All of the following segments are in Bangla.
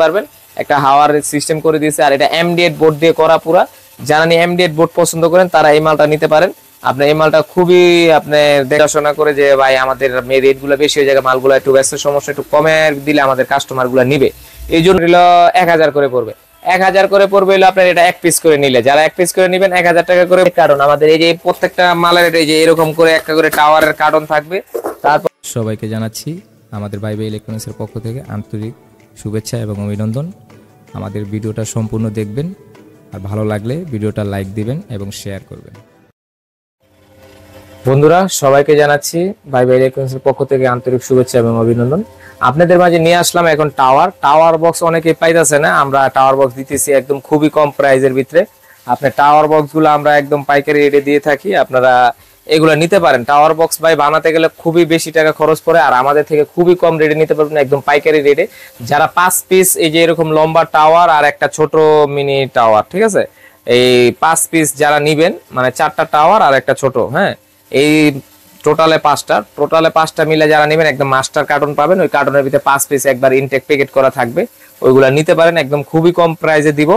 পারবেন। একটা হাওয়ার সিস্টেম করে দিয়েছে, আর এটা এমডিএট বোর্ড দিয়ে করা পুরা। যারা নিয়ে এমডিএট বোর্ড পছন্দ করেন তারা এই মালটা নিতে পারেন। আপনি এই মালটা খুবই আপনি দেখাশোনা করে যে ভাই আমাদের রেট গুলো বেশি হয়ে যায়, মালগুলো একটু ব্যস্ত সমস্যা একটু কমে দিলে আমাদের কাস্টমার গুলো নিবে। এই জন্য 1000 করে পড়বে। 1000 করে পড়বে হলো আপনার এটা এক পিস করে নিলে, যারা এক পিস করে নেবেন 1000 টাকা করে। কারণ আমাদের এই যে প্রত্যেকটা মালের এই যে এরকম করে একটা করে টাওয়ারের কার্টন থাকবে। তারপর সবাইকে জানাচ্ছি আমাদের ভাইবে ইলেকট্রনিক্সের পক্ষ থেকে আন্তরিক শুভেচ্ছা এবং অভিনন্দন। আমাদের ভিডিওটা সম্পূর্ণ দেখবেন, আর ভালো লাগলে ভিডিওটা লাইক দিবেন এবং শেয়ার করবেন। বন্ধুরা সবাইকে জানাচ্ছি ভাইবে ইলেকট্রনিক্সের পক্ষ থেকে আন্তরিক শুভেচ্ছা এবং অভিনন্দন। আপনাদের মাঝে নিয়ে আসলাম এখন টাওয়ার বক্স। অনেকেই পাইতেছে না, আমরা টাওয়ার বক্স দিতেছি একদম খুবই কম প্রাইজের ভিতরে। আপনার টাওয়ার বক্স গুলো আমরা একদম পাইকারি রেটে দিয়ে থাকি, আপনারা এগুলো নিতে পারেন। টাওয়ার বক্স ভাই বানাতে গেলে খুবই বেশি টাকা খরচ পড়ে, আর আমাদের থেকে খুবই কম রেটে নিতে পারবেন একদম পাইকারি রেটে। যারা 5 পিস এই যে এরকম লম্বা টাওয়ার আর একটা ছোট মিনি টাওয়ার, ঠিক আছে, এই 5 পিস যারা নিবেন, মানে 4টা টাওয়ার আর একটা ছোট, হ্যাঁ, এই টোটালে 5টা মিলে যারা নেবেন একদম মাস্টার কার্টন পাবেন। ওই কার্টনের ভিতরে 5 পিস একবার ইনটেক প্যাকেট করা থাকবে, ওইগুলা নিতে পারেন একদম খুবই কম প্রাইসে দিব।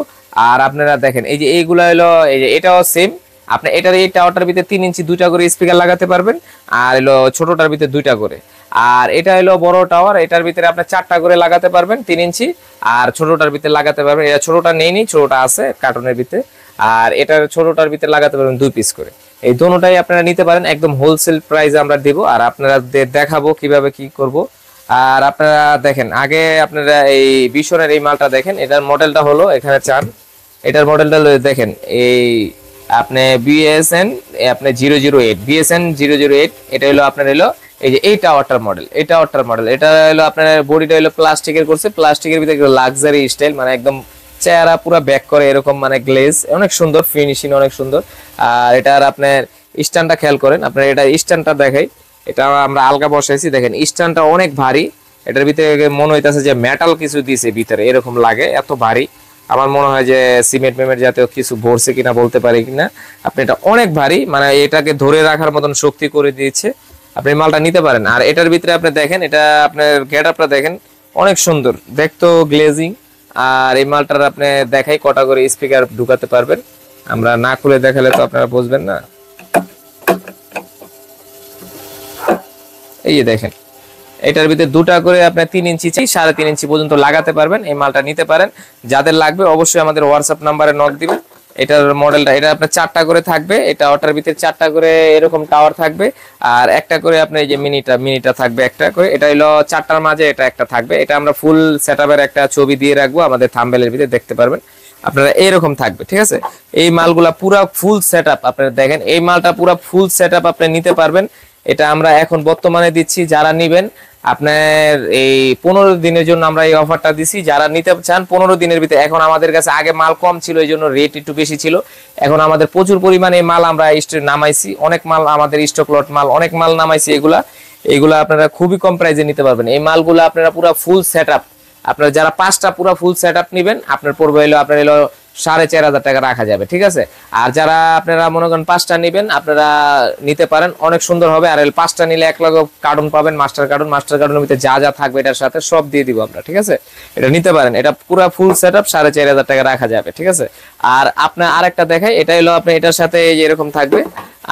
আর আপনারা দেখেন এই যে এইগুলা হলো, এই যে এটাও সেম, আপনি এটার এই টাওয়ারটার ভিতরে 3 ইঞ্চি 2টা করে স্পিকার লাগাতে পারবেন, আর হলো ছোটটার ভিতরে 2টা করে। আর এটা হলো বড় টাওয়ার, এটার ভিতরে আপনি 4টা করে লাগাতে পারবেন 3 ইঞ্চি, আর ছোটটার ভিতরে লাগাতে পারবেন, এটা ছোটটা নেইনি, ছোটটা আছে কার্টনের ভিতরে, আর এটার ছোটটার ভিতরে লাগাতে পারবেন 2 পিস করে। এই দুটোটাই আপনারা নিতে পারেন একদম হোলসেল প্রাইসে আমরা দেব, আর আপনারা দেখাবো কিভাবে কি করব। আর আপনারা দেখেন আগে আপনারা এই বিশনের এই মালটা দেখেন, এটার মডেলটা হলো এখানে চান, এটার মডেলটা দেখেন এই আপনি বিএসএন আপনি 008 বিএসএন 008। এটা হলো আপনার হলো এই যে এই টাওয়ারটার মডেল, এই টাওয়ারটার মডেল। এটা হলো আপনার বডিটা হলো প্লাস্টিকের করছে, প্লাস্টিকের ভিতরে লাক্সারি স্টাইল, মানে একদম চেহারা পুরো ব্যাক করে এরকম, মানে গ্লেজ অনেক সুন্দর, ফিনিশিং অনেক সুন্দর। আর এটার আপনার স্ট্যান্ডটা খেয়াল করেন, আপনার এটা স্ট্যান্ডটা দেখাই, এটা আমরা আলগা বসাইছি, দেখেন স্ট্যান্ডটা অনেক ভারী। এটার ভিতরে মনে হইতাছে যে মেটাল কিছু দিয়েছে ভিতরে, এরকম লাগে, এত ভারী। আমার মনে হয় যে সিমেন্ট মেমেন্ট জাতীয় কিছু ভরছে কিনা বলতে পারি কিনা। আপনি এটা অনেক ভারী, মানে এটাকে ধরে রাখার মতন শক্তি করে দিয়েছে। আপনি মালটা নিতে পারেন। আর এটার ভিতরে আপনি দেখেন, এটা আপনার গেটআপটা দেখেন অনেক সুন্দর দেখতো, গ্লেজিং। আর এই মালটার আপনি দেখাই কটা করে স্পিকার ঢুকাতে পারবেন, আমরা না খুলে দেখালে তো আপনারা বুঝবেন না। এই যে দেখেন, এটার ভিতরে 2টা করে আপনার 3 ইঞ্চি 3.5 ইঞ্চি পর্যন্ত লাগাতে পারবেন। এই মালটা নিতে পারেন, যাদের লাগবে অবশ্যই আমাদের হোয়াটসঅ্যাপ নাম্বারে নক দিবেন। এটার মডেলটা এটা আপনার 4টা করে থাকবে, এটা ওটার ভিতরে 4টা করে এরকম টাওয়ার থাকবে, আর একটা করে আপনার এই যে মিনিটা থাকবে একটা করে। এটা হলো 4টার মাঝে এটা একটা থাকবে। এটা আমরা ফুল সেটআপের একটা ছবি দিয়ে রাখবো আমাদের থাম্বনেলের ভিতরে, দেখতে পারবেন আপনারা, এরকম থাকবে, ঠিক আছে। এই মালগুলা পুরো ফুল সেটআপ আপনারা দেখেন, এই মালটা পুরো ফুল সেটআপ আপনি নিতে পারবেন। এটা আমরা এখন বর্তমানে দিচ্ছি, যারা নেবেন আপনার এই 15 দিনের জন্য আমরা এই অফারটা দিছি। যারা নিতে চান 15 দিনের ভিতরে, এখন আমাদের কাছে আগে মাল কম ছিল, এই জন্য রেট একটু বেশি ছিল। এখন আমাদের প্রচুর পরিমাণে মাল আমরা নামাইছি, অনেক মাল আমাদের স্টক লট মাল, অনেক মাল নামাইছি। এগুলা আপনারা খুবই কম প্রাইসে নিতে পারবেন। এই মালগুলো আপনারা পুরো ফুল সেটআপ, আপনারা যারা 5টা পুরো ফুল সেটআপ নেবেন আপনার পড়বে হলো আপনার হলো 4500 টাকা রাখা যাবে, ঠিক আছে। আর যারা আপনারা মনে করেন 5টা নেবেন, আপনারা নিতে পারেন, অনেক সুন্দর হবে। আর 5টা নিলে 1 লাখ কার্টন পাবেন, মাস্টার কার্টনের ভিতরে যা যা থাকবে এটার সাথে সব দিয়ে দিব আমরা, ঠিক আছে। এটা নিতে পারেন, এটা পুরো ফুল সেটআপ 4500 টাকা রাখা যাবে, ঠিক আছে। আর আপনার আরেকটা দেখাই, এটা হলো আপনি এটার সাথে এই যে এরকম থাকবে।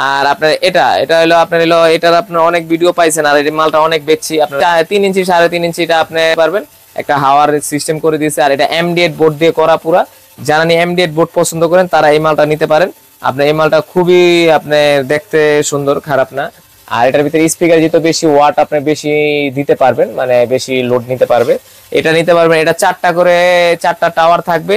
আর আপনার এটা হলো আপনার হলো এটার আপনার অনেক ভিডিও পাইছেন, আর এই মালটা অনেক বেচছি। আপনার 3 ইঞ্চি 3.5 ইঞ্চি এটা আপনি পারবেন, একটা হাওয়ার সিস্টেম করে দিয়েছে, আর এটা এমডিএট বোর্ড দিয়ে করা পুরা। যারা নিয়ে এমডিএট বোর্ড পছন্দ করেন তারা এই মালটা নিতে পারেন। আপনি এই মালটা খুবই আপনি দেখতে সুন্দর, খারাপ না। আর এটার ভিতরে স্পিকার যেহেতু বেশি ওয়াট আপনি বেশি দিতে পারবেন, মানে বেশি লোড নিতে পারবে, এটা নিতে পারবেন। এটা 4টা টাওয়ার থাকবে,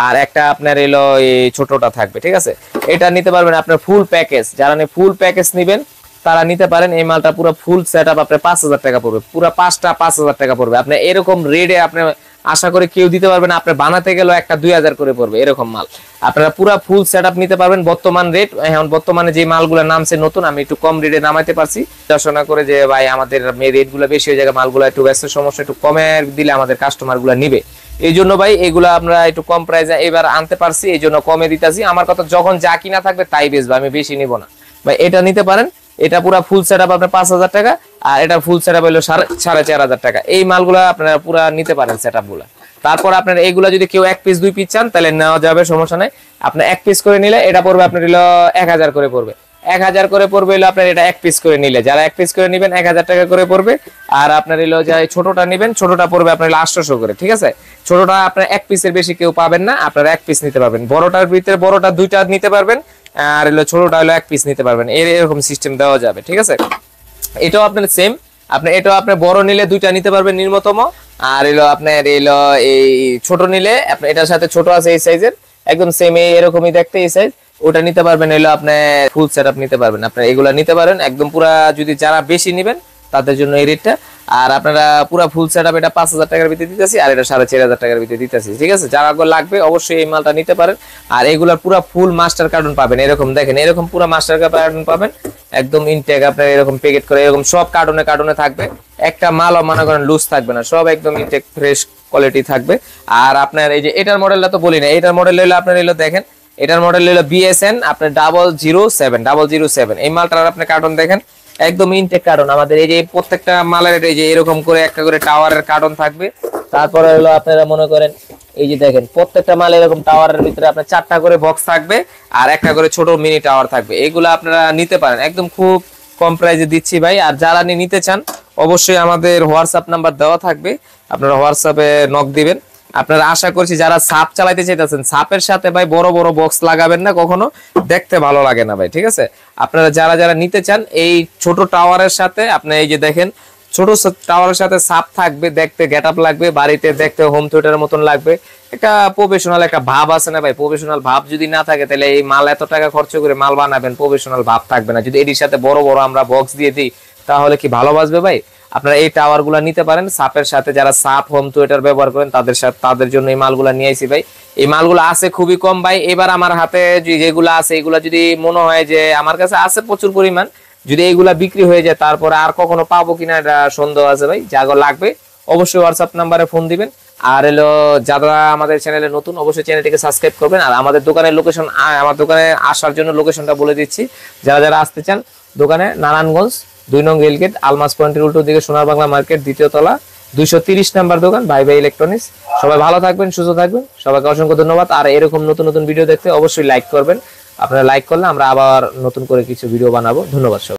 আর একটা আপনার এলো এই ছোটটা থাকবে, ঠিক আছে। এটা নিতে পারবেন আপনার ফুল প্যাকেজ, যারা নিয়ে ফুল প্যাকেজ নেবেন তারা নিতে পারেন। এই মালটা পুরো ফুল সেটআপ আপনার 5000 টাকা পড়বে, পুরো 5টা 5000 টাকা পড়বে। আপনি এরকম রেটে আপনি আশা করে কেউ দিতে পারবে না, আপনি বানাতে গেলেও একটা 2000 করে পড়বে এরকম মাল। আপনারা পুরো ফুল সেটআপ নিতে পারবেন বর্তমান রেট। এখন বর্তমানে যে মালগুলো নামছে নতুন, আমি একটু কম রেটে নামাইতে পারছি, দেখাশোনা করে যে ভাই আমাদের রেটগুলো বেশি হয়ে যায়, মালগুলো একটু ব্যস্ত সমস্যা একটু কমে দিলে আমাদের কাস্টমারগুলো নিবে। এই জন্য ভাই এগুলো আমরা একটু কম প্রাইসে এবার আনতে পারছি, এই জন্য কমে দিতেছি। আমার কথা, যখন যা কিনা থাকবে তাই বেচবো, আমি বেশি নিব না ভাই। এটা নিতে পারেন, এটা পুরো ফুল সেটআপ আপনার 5000 টাকা, আর এটা ফুল সেটআপ হলো 4500 টাকা। এই মালগুলা আপনারা পুরো নিতে পারেন সেটআপ গুলা, তারপর আপনার এইগুলা যদি কেউ 1 পিস 2 পিস চান তাহলে নেওয়া যাবে, সমস্যা নাই। আপনি 1 পিস করে নিলে এটা পড়বে আপনার হলো 1000 করে পড়বে, 1000 করে পড়বে হলো আপনার এটা 1 পিস করে নিলে, যারা 1 পিস করে নেবেন 1000 টাকা করে পড়বে। আর আপনার হলো যে ছোটটা নেবেন, ছোটটা পড়বে আপনার 800 করে, ঠিক আছে। ছোটটা আপনার 1 পিসের বেশি কেউ পাবেন না, আপনারা 1 পিস নিতে পারবেন। বড়টার ভিতরে বড়টা 2টা নিতে পারবেন, আর হলো ছোটটা হলো 1 পিস নিতে পারবেন, এরকম সিস্টেম দেওয়া যাবে, ঠিক আছে। এটাও আপনার সেম, আপনি এটাও আপনি বড় নিলে 2টা নিতে পারবেন নিম্নতম, আর হলো আপনার হলো এই ছোট নিলে আপনি এটার সাথে ছোট আছে এই সাইজের একদম সেম এরকমই দেখতে এই সাইজ, ওটা নিতে পারবেন হলো আপনি ফুল সেটআপ নিতে পারবেন, আপনি এগুলা নিতে পারেন একদম পুরা। যদি যারা বেশি নেবেন তাদের জন্য এই রেটটা, আর আপনারা পুরা ফুল সেটআপ এটা 5000 টাকার ভিতরে দিতেছি, আর এটা 4500 টাকার ভিতরে দিতেছি, ঠিক আছে। যারা লাগবে অবশ্যই এই মালটা নিতে পারেন। আর এগুলার পুরা ফুল মাস্টার কার্টুন পাবেন, এরকম দেখেন এরকম পুরা মাস্টার কার্টুন পাবেন একদম ইনটেক, আপনার এরকম প্যাকেট করে এরকম সব কার্টুনে কার্টুনে থাকবে, একটা মালও মনে করেন লুজ থাকবে না, সব একদম ইনটেক ফ্রেশ কোয়ালিটি থাকবে। আর আপনার এই যে এটার মডেলটা তো বলি না, এটার মডেল হলো আপনার হলো দেখেন, এটার মডেল হলো BSN আপনার 007 এই মালটার আপনি কার্টুন দেখেন একদম ইনটেক কার্টুন। আমাদের এই যে প্রত্যেকটা মালের এই যে এরকম করে একটা করে টাওয়ারের কার্টুন থাকবে। তারপরে হলো আপনারা মনে করেন এই যে দেখেন প্রত্যেকটা মাল এরকম টাওয়ারের ভিতরে আপনার 4টা করে বক্স থাকবে, আর একটা করে ছোট মিনি টাওয়ার থাকবে। এগুলো আপনারা নিতে পারেন, একদম খুব কম প্রাইসে দিচ্ছি ভাই। আর যারা নিতে চান অবশ্যই আমাদের হোয়াটসঅ্যাপ নাম্বার দেওয়া থাকবে, আপনারা হোয়াটসঅ্যাপে নক দিবেন। আপনারা আশা করছি যারা সাপ চালাইতে চাইতেছেন, সাপের সাথে ভাই বড় বড় বক্স লাগাবেন না, কখনো দেখতে ভালো লাগে না ভাই, ঠিক আছে। আপনারা যারা যারা নিতে চান এই ছোট টাওয়ারের সাথে, আপনি এই যে দেখেন ছোট টাওয়ারের সাথে সাপ থাকবে, দেখতে গেটআপ লাগবে, বাড়িতে দেখতে হোম থিয়েটারের মতন লাগবে, একটা প্রফেশনাল একটা ভাব আছে না ভাই। প্রফেশনাল ভাব যদি না থাকে তাহলে এই মাল এত টাকা খরচ করে মাল বানাবেন, প্রফেশনাল ভাব থাকবে না। যদি এটির সাথে বড় বড় আমরা বক্স দিয়ে দিই তাহলে কি ভালো বাজবে ভাই? আপনারা এই টাওয়ার গুলা নিতে পারেন সাপের সাথে, যারা সাপ হোম থিয়েটার ব্যবহার করেন তাদের সাথে, তাদের জন্য এই মালগুলা নিয়ে আইছি ভাই। এই মালগুলো আছে খুবই কম ভাই। এবার আমার হাতে যেগুলো আছে এগুলা যদি মনে হয় যে আমার কাছে আছে প্রচুর পরিমাণ, যদি এইগুলা বিক্রি হয়ে যায় তারপরে আর কখনো পাবো কিনা এটা সন্দেহ আছে ভাই। যা লাগবে অবশ্যই হোয়াটসঅ্যাপ নাম্বারে ফোন দিবেন। আর হলো যারা আমাদের চ্যানেলে নতুন অবশ্যই চ্যানেলটিকে সাবস্ক্রাইব করবেন। আর আমাদের দোকানের লোকেশন, আমার দোকানে আসার জন্য লোকেশনটা বলে দিচ্ছি। যারা যারা আসতে চান দোকানে নারায়ণগঞ্জ 2 নং রেলগেট আলমাস পয়েন্টের উল্টো দিকে সোনার বাংলা মার্কেট 2য় তলা 230 নাম্বার দোকান, ভাই ভাই ইলেকট্রনিক্স। সবাই ভালো থাকবেন, সুস্থ থাকবেন, সবাইকে অসংখ্য ধন্যবাদ। আর এরকম নতুন নতুন ভিডিও দেখতে অবশ্যই লাইক করবেন, আপনারা লাইক করলে আমরা আবার নতুন করে কিছু ভিডিও বানাবো। ধন্যবাদ সবাই।